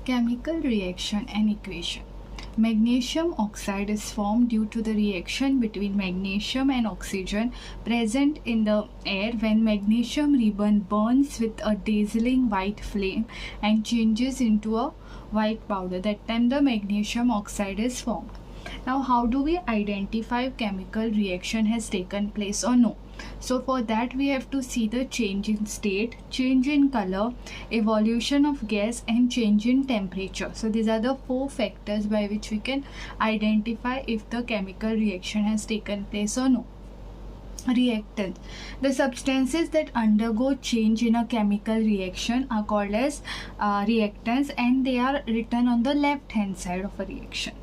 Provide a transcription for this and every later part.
Chemical reaction and equation. Magnesium oxide is formed due to the reaction between magnesium and oxygen present in the air when magnesium ribbon burns with a dazzling white flame and changes into a white powder. That time the magnesium oxide is formed. Now, how do we identify if chemical reaction has taken place or no? So for that we have to see the change in state, change in color, evolution of gas and change in temperature. So these are the 4 factors by which we can identify if the chemical reaction has taken place or no. Reactants. The substances that undergo change in a chemical reaction are called as reactants, and they are written on the left hand side of a reaction.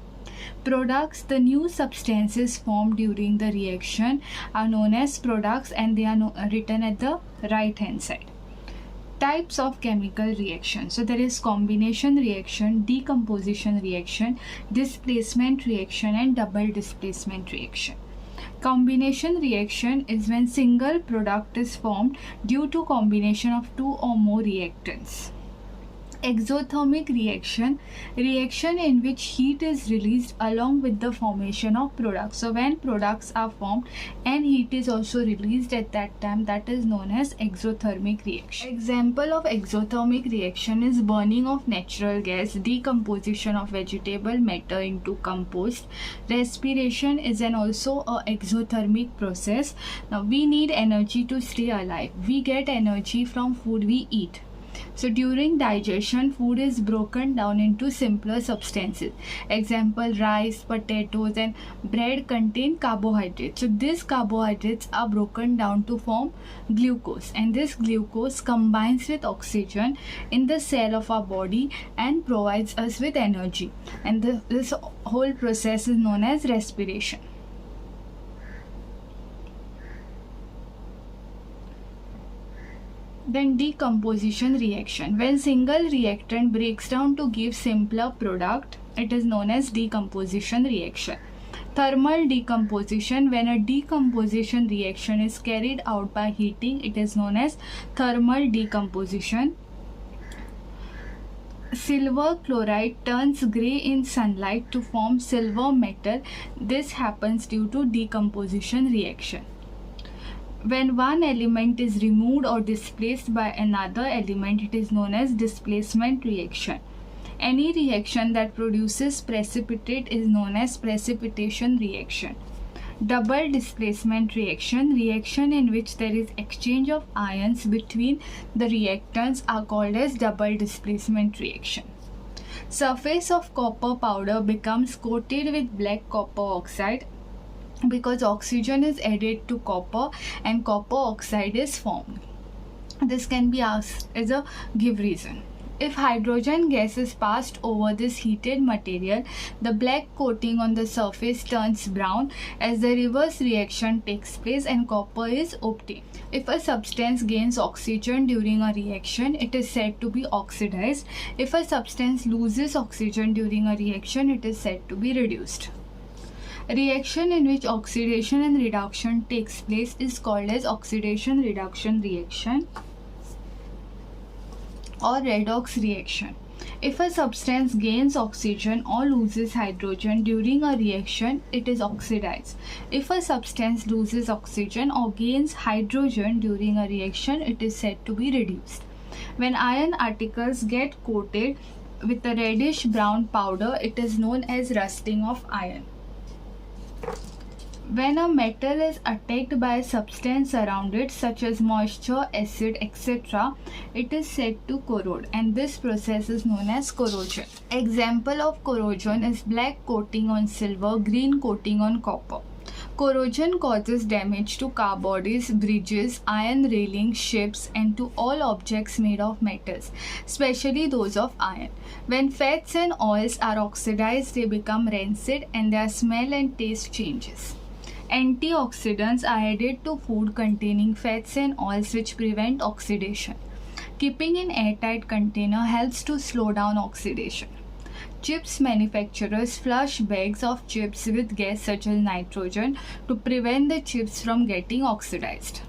Products. The new substances formed during the reaction are known as products, and they are written at the right hand side. Types of chemical reaction. So there is combination reaction, decomposition reaction, displacement reaction and double displacement reaction. Combination reaction is when single product is formed due to combination of 2 or more reactants. Exothermic reaction in which heat is released along with the formation of products. So when products are formed and heat is also released at that time, that is known as exothermic reaction. Example of exothermic reaction is burning of natural gas, decomposition of vegetable matter into compost. Respiration is also a exothermic process. Now we need energy to stay alive. We get energy from food we eat. So during digestion, food is broken down into simpler substances. Example, rice, potatoes and bread contain carbohydrates. So these carbohydrates are broken down to form glucose, and this glucose combines with oxygen in the cell of our body and provides us with energy. And this whole process is known as respiration. Then decomposition reaction. When single reactant breaks down to give simpler product, it is known as decomposition reaction. Thermal decomposition. When a decomposition reaction is carried out by heating, it is known as thermal decomposition. Silver chloride turns grey in sunlight to form silver metal. This happens due to decomposition reaction. When one element is removed or displaced by another element, it is known as displacement reaction. Any reaction that produces precipitate is known as precipitation reaction. Double displacement reaction in which there is exchange of ions between the reactants are called as double displacement reaction. Surface of copper powder becomes coated with black copper oxide because oxygen is added to copper and copper oxide is formed. This can be asked as a give reason. If hydrogen gas is passed over this heated material, the black coating on the surface turns brown as the reverse reaction takes place and copper is obtained. If a substance gains oxygen during a reaction, it is said to be oxidized. If a substance loses oxygen during a reaction, it is said to be reduced. Reaction in which oxidation and reduction takes place is called as oxidation reduction reaction or redox reaction. If a substance gains oxygen or loses hydrogen during a reaction, it is oxidized. If a substance loses oxygen or gains hydrogen during a reaction, it is said to be reduced. When iron particles get coated with a reddish brown powder, it is known as rusting of iron. When a metal is attacked by a substance around it, such as moisture, acid, etc., it is said to corrode, and this process is known as corrosion. Example of corrosion is black coating on silver, green coating on copper. Corrosion causes damage to car bodies, bridges, iron railings, ships, and to all objects made of metals, especially those of iron. When fats and oils are oxidized, they become rancid and their smell and taste changes. Antioxidants are added to food containing fats and oils which prevent oxidation. Keeping in airtight container helps to slow down oxidation. Chips manufacturers flush bags of chips with gas such as nitrogen to prevent the chips from getting oxidized.